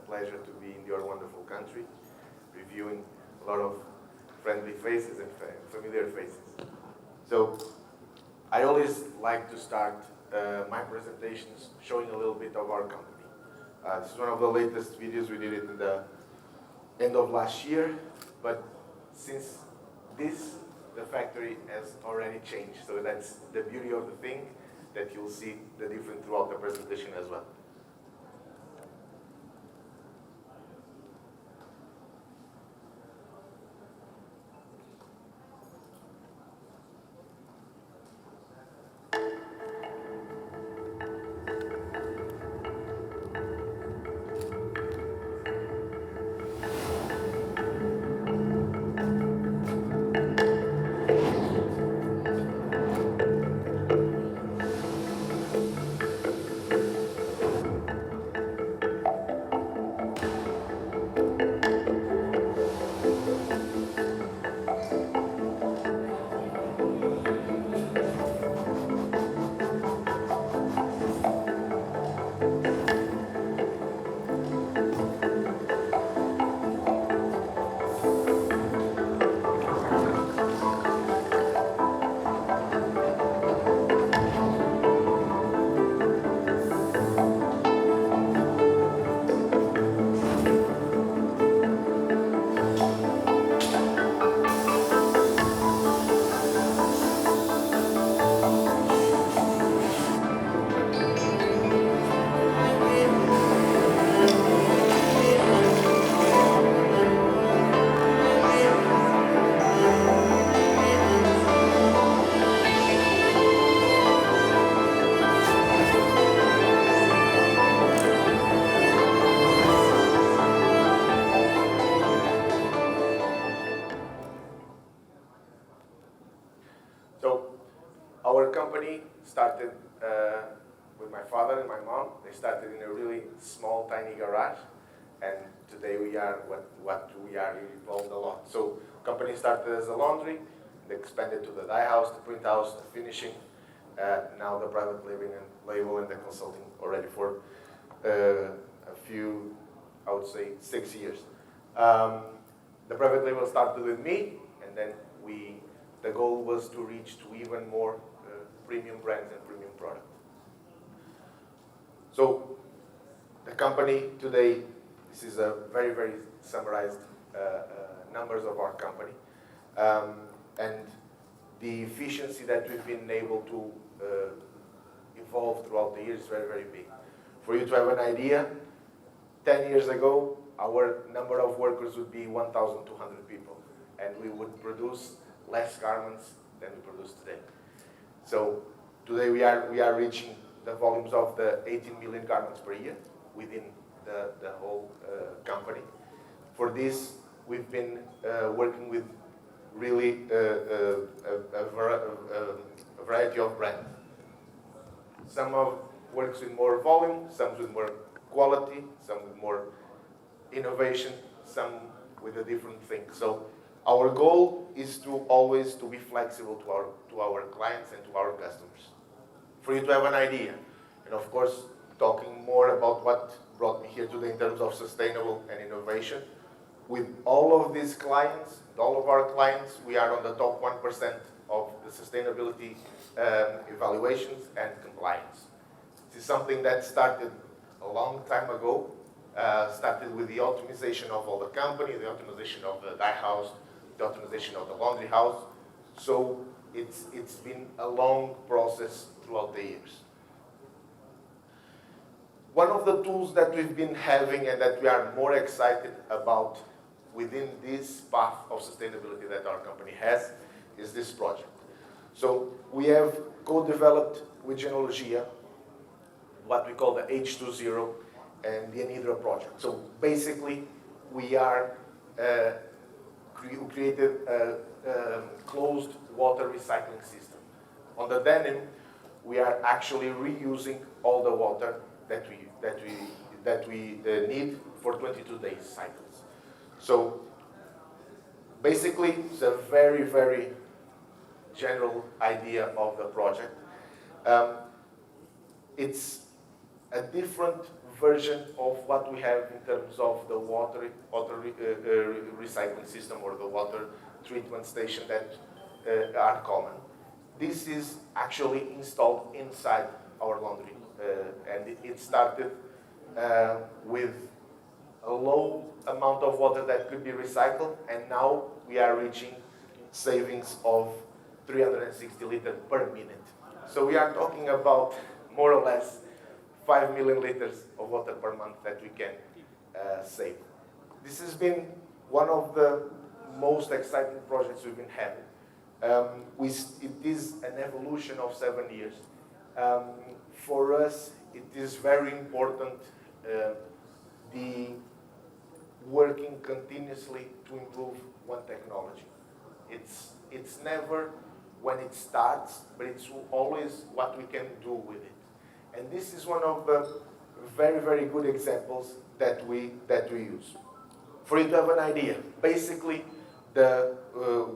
pleasure to be in your wonderful country, reviewing a lot of friendly faces and familiar faces. So I always like to start my presentations showing a little bit of our company. This is one of the latest videos. We did it in the end of last year, but since the factory has already changed, so that's the beauty of the thing, that you'll see the difference throughout the presentation as well. So our company started with my father and my mom. They started in a really small, tiny garage, and today we are what we are. We evolved a lot. So company started as a laundry, they expanded to the dye house, the print house, the finishing, now the private label and the consulting already for a few, I would say 6 years. The private label started with me, and then the goal was to reach to even more premium brands and premium products. So the company today, this is a very, very summarized numbers of our company. And the efficiency that we've been able to evolve throughout the years is very, very big. For you to have an idea, 10 years ago, our number of workers would be 1,200 people, and we would produce less garments than we produce today. So today we are reaching the volumes of the 18 million garments per year within the whole company. For this, we've been working with really a variety of brands. Some works with more volume, some with more quality, some with more innovation, some with a different thing. So our goal is to always to be flexible to our clients and to our customers. For you to have an idea, and of course, talking more about what brought me here today in terms of sustainable and innovation, with all of these clients, all of our clients, we are on the top 1% of the sustainability evaluations and compliance. This is something that started a long time ago, started with the optimization of all the company, the optimization of the dye house, the optimization of the laundry house. So it's been a long process throughout the years. One of the tools that we've been having and that we are more excited about within this path of sustainability that our company has is this project. So we have co-developed with Genealogia what we call the H20 and the Anhydra project. So basically, we are created a closed water recycling system. On the denim, we are actually reusing all the water that we need for 22 days cycles. So basically, it's a very, very general idea of the project. It's a different version of what we have in terms of the water recycling system or the water treatment station that are common. This is actually installed inside our laundry, and it started with a low amount of water that could be recycled, and now we are reaching savings of 360 liters per minute. So we are talking about more or less 5 million liters of water per month that we can save. This has been one of the most exciting projects we've been having. It is an evolution of 7 years. For us, it is very important the working continuously to improve one technology. It's never when it starts, but it's always what we can do with it. And this is one of the very, very good examples that we use. For you to have an idea, basically the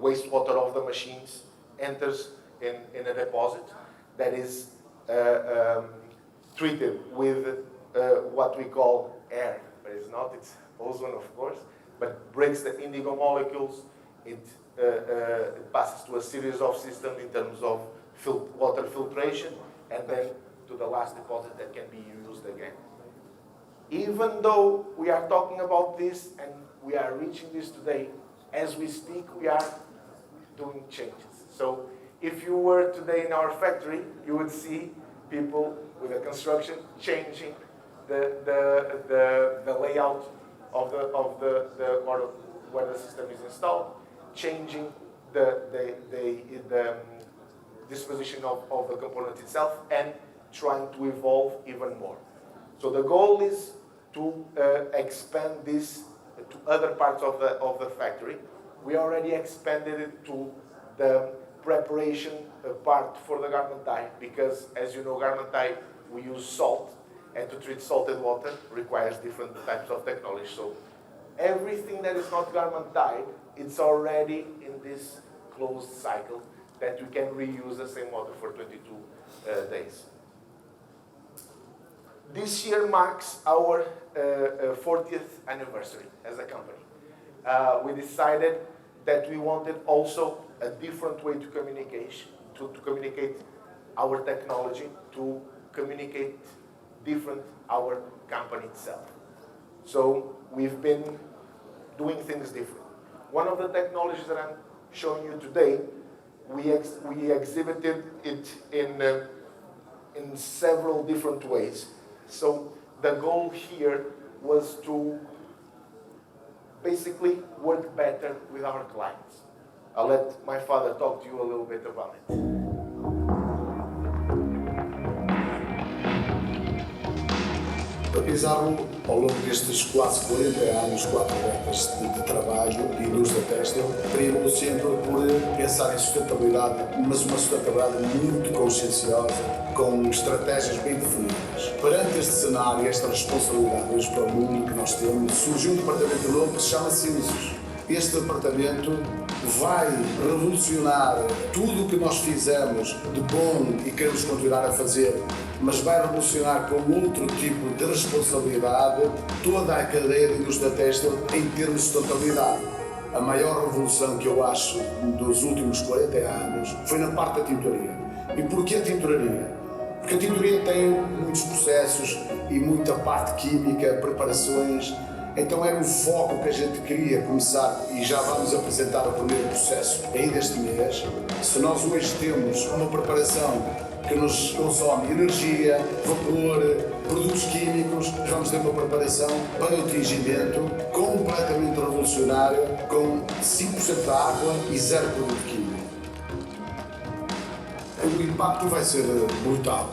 wastewater of the machines enters in a deposit that is treated with what we call air, but it's not, it's ozone of course, but breaks the indigo molecules. It passes to a series of systems in terms of water filtration, and then to the last deposit that can be used again. Even though we are talking about this and we are reaching this today, as we speak, we are doing changes. So if you were today in our factory, you would see people with a construction changing the layout of where the system is installed, changing the disposition of the component itself, and trying to evolve even more. So the goal is to expand this to other parts of the factory. We already expanded it to the preparation part for the garment dye, because as you know, garment dye, we use salt, and to treat salted water requires different types of technology. So everything that is not garment dyed, it's already in this closed cycle that we can reuse the same water for 22 days. This year marks our 40th anniversary as a company. We decided that we wanted also a different way to communicate our technology, to communicate different our company itself. So we've been doing things different. One of the technologies that I'm showing you today, we exhibited it in several different ways. So the goal here was to basically work better with our clients. I'll let my father talk to you a little bit about it. A Pizarro, ao longo destes quase 40 anos, 4 décadas de trabalho e indústria têxtil, primou sempre por pensar em sustentabilidade, mas uma sustentabilidade muito conscienciosa, com estratégias bem definidas. Perante este cenário, esta responsabilidade hoje para o mundo que nós temos, surgiu um departamento novo que se chama Cinzas. Este departamento vai revolucionar tudo o que nós fizemos de bom e queremos continuar a fazer, mas vai revolucionar com outro tipo de responsabilidade toda a cadeia da indústria têxtil em termos de sustentabilidade. A maior revolução que eu acho dos últimos 40 anos foi na parte da tinturaria. E porquê a tinturaria? Porque a tinturaria tem muitos processos e muita parte química, preparações. Então era um foco que a gente queria começar, e já vamos apresentar o primeiro processo ainda este mês. Se nós hoje temos uma preparação que nos consome energia, vapor, produtos químicos, vamos ter uma preparação para o tingimento completamente revolucionária, com 5% de água e 0 produto químico. O impacto vai ser brutal.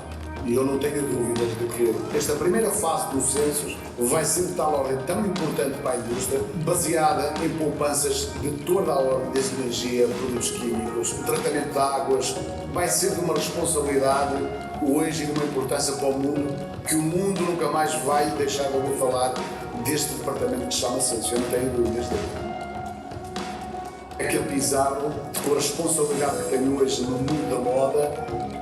E eu não tenho dúvidas de que esta primeira fase dos censos vai ser de tal ordem tão importante para a indústria, baseada em poupanças de toda a ordem, desde energia, produtos químicos, o tratamento de águas. Vai ser de uma responsabilidade hoje e de uma importância para o mundo, que o mundo nunca mais vai deixar de ouvir falar deste departamento que se chama Censos. Eu não tenho dúvidas dele. É que a Pizarro, com a responsabilidade que tem hoje no mundo da moda,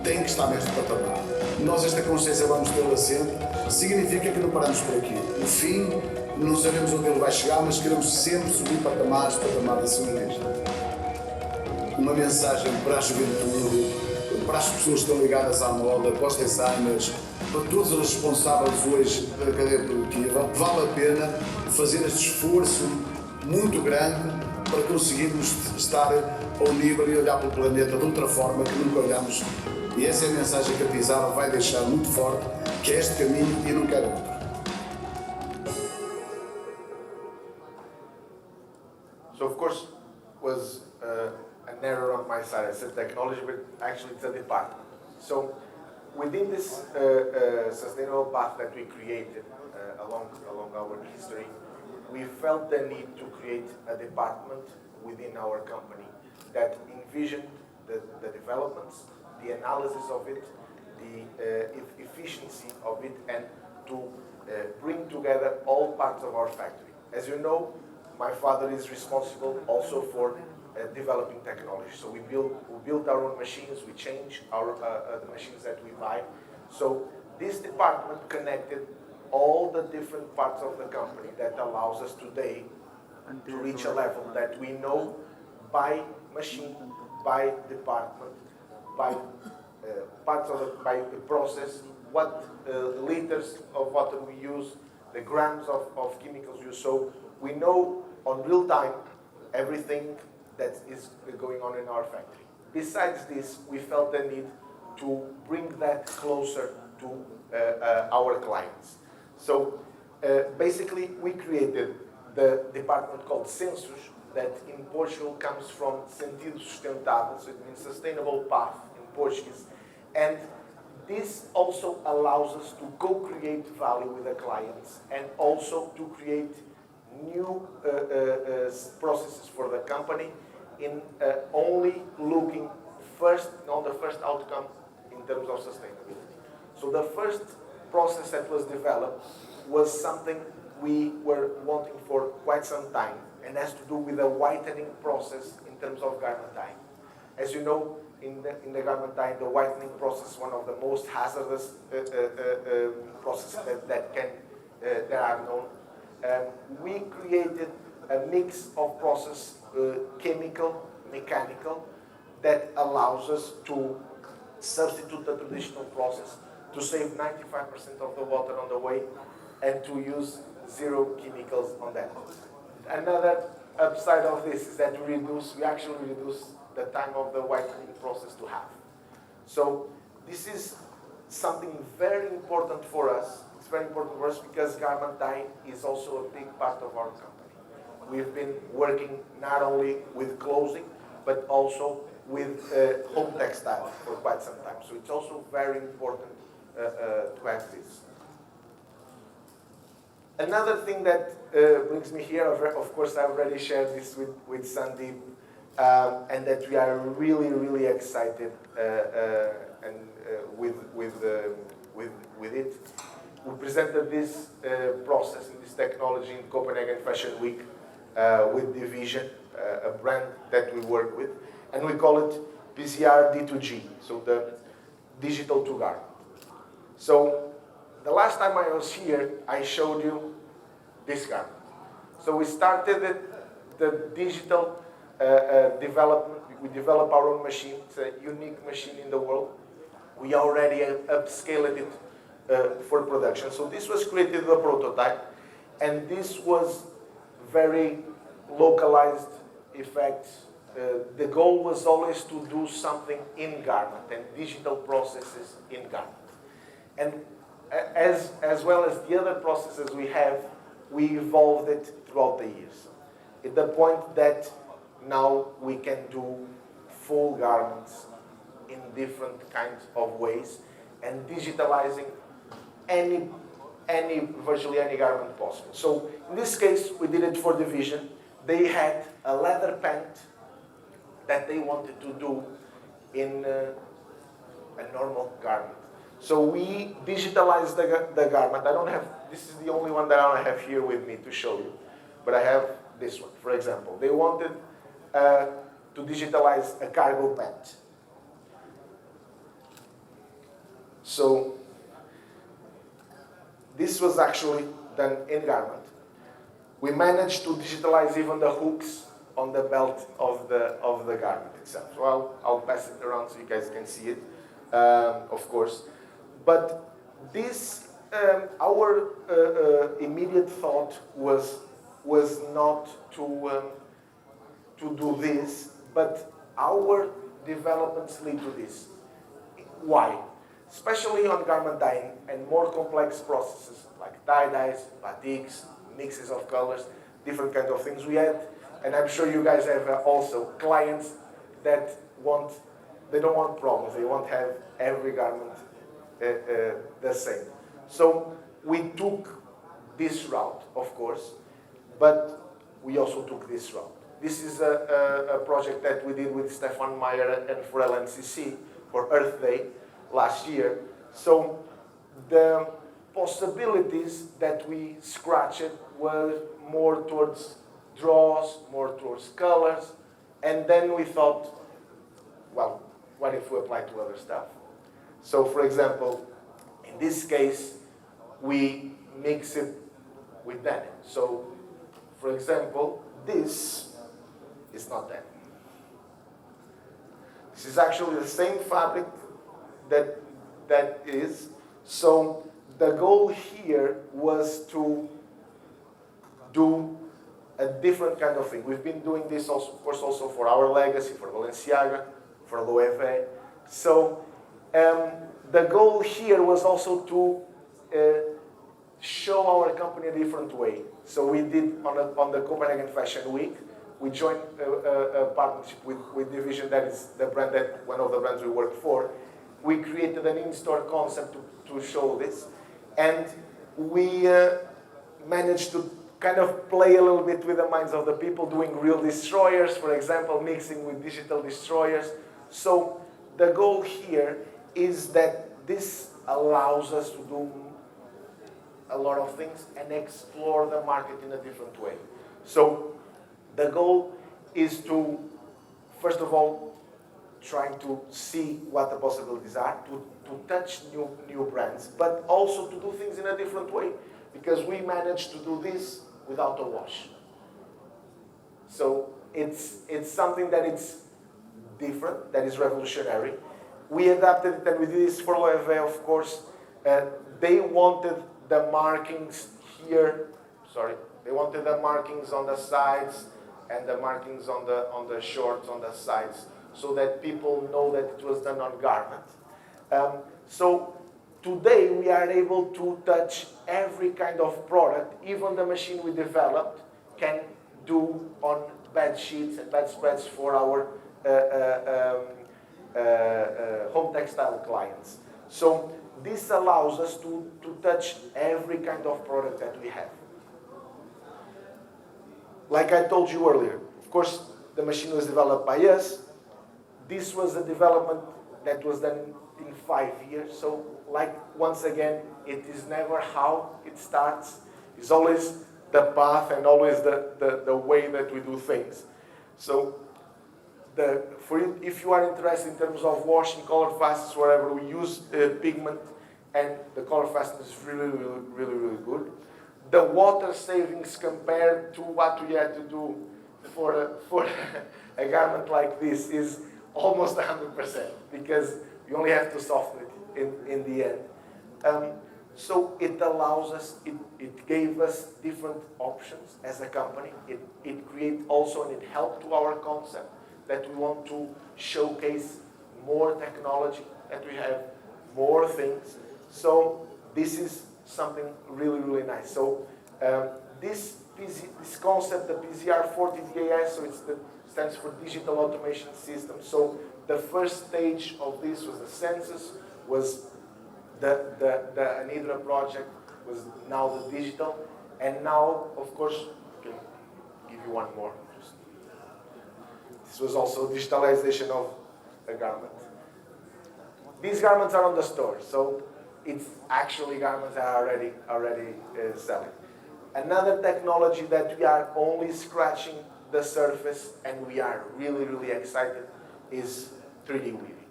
tem que estar neste patamar. nós esta consciência vamos tê-la sempre, significa que não paramos por aqui. O fim, não sabemos onde ele vai chegar, mas queremos sempre subir patamares acima disto. Uma mensagem para a juventude, para as pessoas que estão ligadas à moda, para os designers, para todos os responsáveis hoje da cadeia produtiva, vale a pena fazer este esforço muito grande para conseguirmos estar ao nível e olhar para o planeta de outra forma que nunca olhamos. E essa é a mensagem que a Pizarro vai deixar muito forte, que é este caminho e não quer outro. So of course was an error on my side. I said technology, but actually it's a department. So within this sustainable path that we created along our history, we felt the need to create a department within our company that envisioned the developments, the analysis of it, the efficiency of it, and to bring together all parts of our factory. As you know, my father is responsible also for developing technology. So we build our own machines, we change the machines that we buy. So this department connected all the different parts of the company that allows us today to reach a level that we know by machine, by department, by by the process, what liters of water we use, the grams of chemicals used. So we know on real time everything that is going on in our factory. Besides this, we felt the need to bring that closer to our clients. So basically, we created the department called Census, that in Portugal comes from sentido sustentável, so it means sustainable path in Portuguese. And this also allows us to co-create value with the clients and also to create new processes for the company in only looking first on the first outcome in terms of sustainability. So the first process that was developed was something we were wanting for quite some time, and has to do with the whitening process in terms of garment dyeing. As you know, in the garment dyeing, the whitening process is one of the most hazardous processes that are known. We created a mix of process, chemical, mechanical, that allows us to substitute the traditional process, to save 95% of the water on the way, and to use zero chemicals on that. Another upside of this is that we actually reduce the time of the whitening process to half. So this is something very important for us. It's very important for us because garment dyeing is also a big part of our company. We've been working not only with clothing, but also with home textile for quite some time. So it's also very important to have this. Another thing that brings me here, of course, I've already shared this with Sandeep, and that we are really, really excited with it. We presented this process and this technology in Copenhagen Fashion Week with Division, a brand that we work with, and we call it PCR D2G, so the digital to garment. So the last time I was here, I showed you this garment. So we started the digital development. We developed our own machine. It's a unique machine in the world. We already upscaled it for production. So this was created the prototype, and this was very localized effects. The goal was always to do something in garment and digital processes in garment. And as well as the other processes we have, we evolved it throughout the years. At the point that now we can do full garments in different kinds of ways and digitalizing virtually any garment possible. So in this case, we did it for Division. They had a leather pant that they wanted to do in a normal garment. So we digitalized the garment. This is the only one that I don't have here with me to show you, but I have this one, for example. They wanted to digitalize a cargo pant. So this was actually done in garment. We managed to digitalize even the hooks on the belt of the garment itself. So I'll pass it around so you guys can see it, of course. But this, our immediate thought was not to do this, but our developments lead to this. Why? Especially on garment dyeing and more complex processes like tie-dyes, batiks, mixes of colors, different kinds of things we had. And I'm sure you guys have also clients that they don't want problems. They want to have every garment the same. So we took this route, of course, but we also took this route. This is a project that we did with Stefan Meyer and for LNCC for Earth Day last year. So the possibilities that we scratched were more towards draws, more towards colors, and then we thought, well, what if we apply to other stuff? So for example, in this case, we mix it with denim. So for example, this is not denim. This is actually the same fabric that is. So the goal here was to do a different kind of thing. We've been doing this also, of course, also for our legacy, for Balenciaga, for Loewe. So the goal here was also to show our company a different way. So we did on the Copenhagen Fashion Week, we joined a partnership with Division, that is the brand that one of the brands we work for. We created an in-store concept to show this, and we managed to kind of play a little bit with the minds of the people, doing real destroyers, for example, mixing with digital destroyers. So the goal here is that this allows us to do a lot of things and explore the market in a different way. So the goal is to, first of all, trying to see what the possibilities are, to touch new brands, but also to do things in a different way, because we managed to do this without a wash. So it's something that it's different, that is revolutionary. We adapted it and we did this for Loewe, of course. They wanted the markings here, they wanted the markings on the sides and the markings on the shorts on the sides, so that people know that it was done on garment. So today we are able to touch every kind of product. Even the machine we developed can do on bed sheets and bedspreads for our home textile clients. So this allows us to touch every kind of product that we have. Like I told you earlier, of course, the machine was developed by us. This was a development that was done in 5 years. So, like, once again, it is never how it starts. It's always the path and always the way that we do things. So, if you are interested in terms of washing, color fastness, whatever, we use pigment, and the color fastness is really good. The water savings compared to what we had to do for a garment like this is almost 100%, because you only have to soften it in the end. So it allows us, it gave us different options as a company. It created also, and it helped to our concept that we want to showcase more technology, that we have more things. So this is something really nice. So this concept, the PZR 40 DAS, so it stands for Digital Automation System. So the first stage of this was the census, was the Anhydra project, was now the digital, and now, of course, I can give you one more. This was also digitalization of a garment. These garments are on the store, so it's actually garments that are already selling. Another technology that we are only scratching the surface and we are really excited is 3D weaving.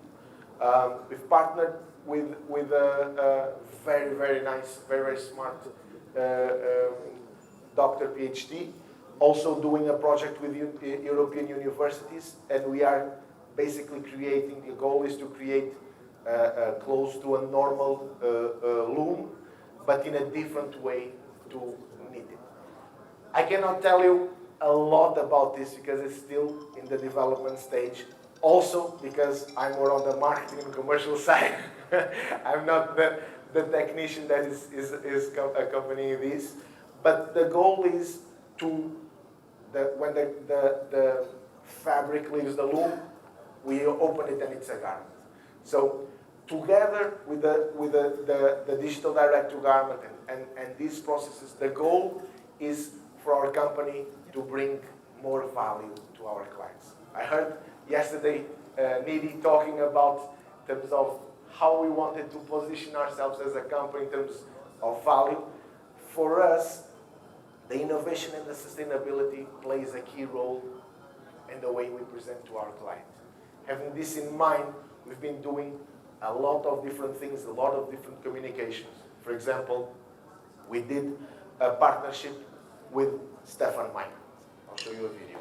We've partnered with a very nice, very smart doctor PhD, also doing a project with European universities, and we are basically creating, the goal is to create close to a normal loom, but in a different way to knit it. I cannot tell you a lot about this because it's still in the development stage. Also because I'm more on the marketing and commercial side. I'm not the technician that is accompanying this. But the goal is to, when the fabric leaves the loom, we open it and it's a garment. So together with the digital direct-to-garment and these processes, the goal is for our company to bring more value to our clients. I heard yesterday Nidhi talking about in terms of how we wanted to position ourselves as a company in terms of value. For us, the innovation and the sustainability plays a key role in the way we present to our client. Having this in mind, we've been doing a lot of different things, a lot of different communications. For example, we did a partnership with Stefan Meyer. I'll show you a video.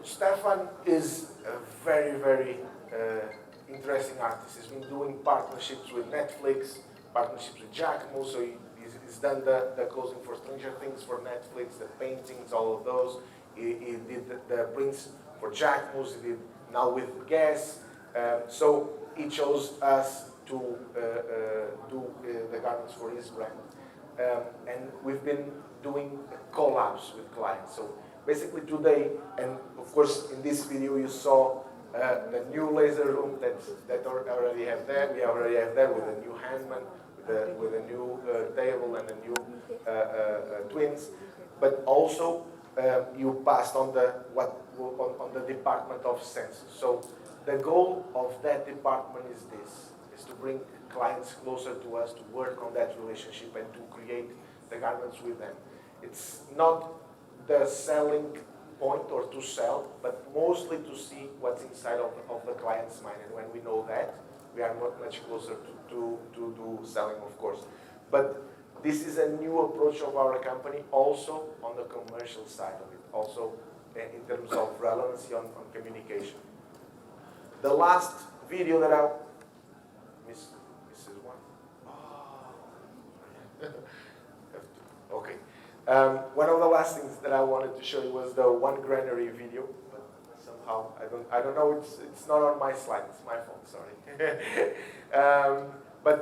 Stefan is a very interesting artist. He's been doing partnerships with Netflix, partnerships with Giacomo, so he's done the clothing for Stranger Things, for Netflix, the paintings, all of those. He did the prints for Jacquemus, he did now with Guess. So he chose us to do the garments for his brand. And we've been doing collabs with clients. So basically today, and of course in this video you saw the new laser room that already have there. We already have there with a new handman, with a new table and a new twins. But also you passed on the department of senses. So the goal of that department is this: is to bring clients closer to us, to work on that relationship and to create the garments with them. It's not the selling point or to sell, but mostly to see what's inside of the client's mind. And when we know that, we are much closer to do selling, of course. But this is a new approach of our company, also on the commercial side of it, also in terms of relevancy on communication. The last video that I... Mrs. One? Oh. Okay. One of the last things that I wanted to show you was the one granary video, but somehow I don't know. It's not on my slide. It's my fault. Sorry. But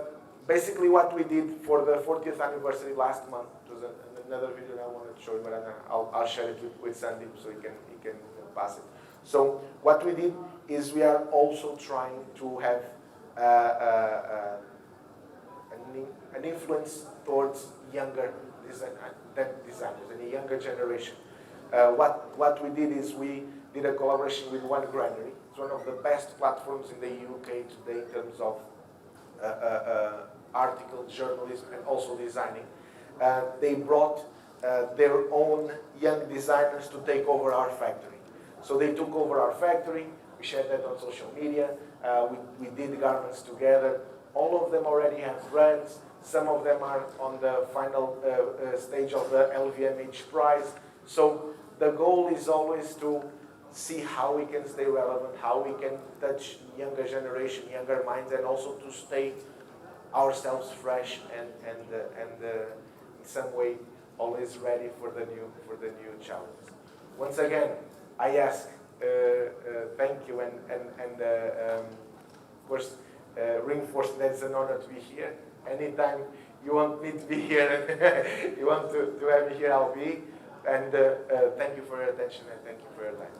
basically, what we did for the 40th anniversary last month, it was another video that I wanted to show you, but I'll share it with Sandy so he can pass it. So what we did is we are also trying to have an influence towards younger designers and a younger generation. What we did is we did a collaboration with One Granary. It's one of the best platforms in the UK today in terms of article journalism and also designing. They brought their own young designers to take over our factory. So they took over our factory. We shared that on social media. We did garments together. All of them already have brands. Some of them are on the final stage of the LVMH prize. So the goal is always to see how we can stay relevant, how we can touch younger generation, younger minds, and also to stay ourselves fresh and in some way always ready for the new challenges. Once again, I ask thank you and of course reinforce that it's an honor to be here. Anytime you want me to be here and you want to have me here, I'll be. And thank you for your attention and thank you for your time.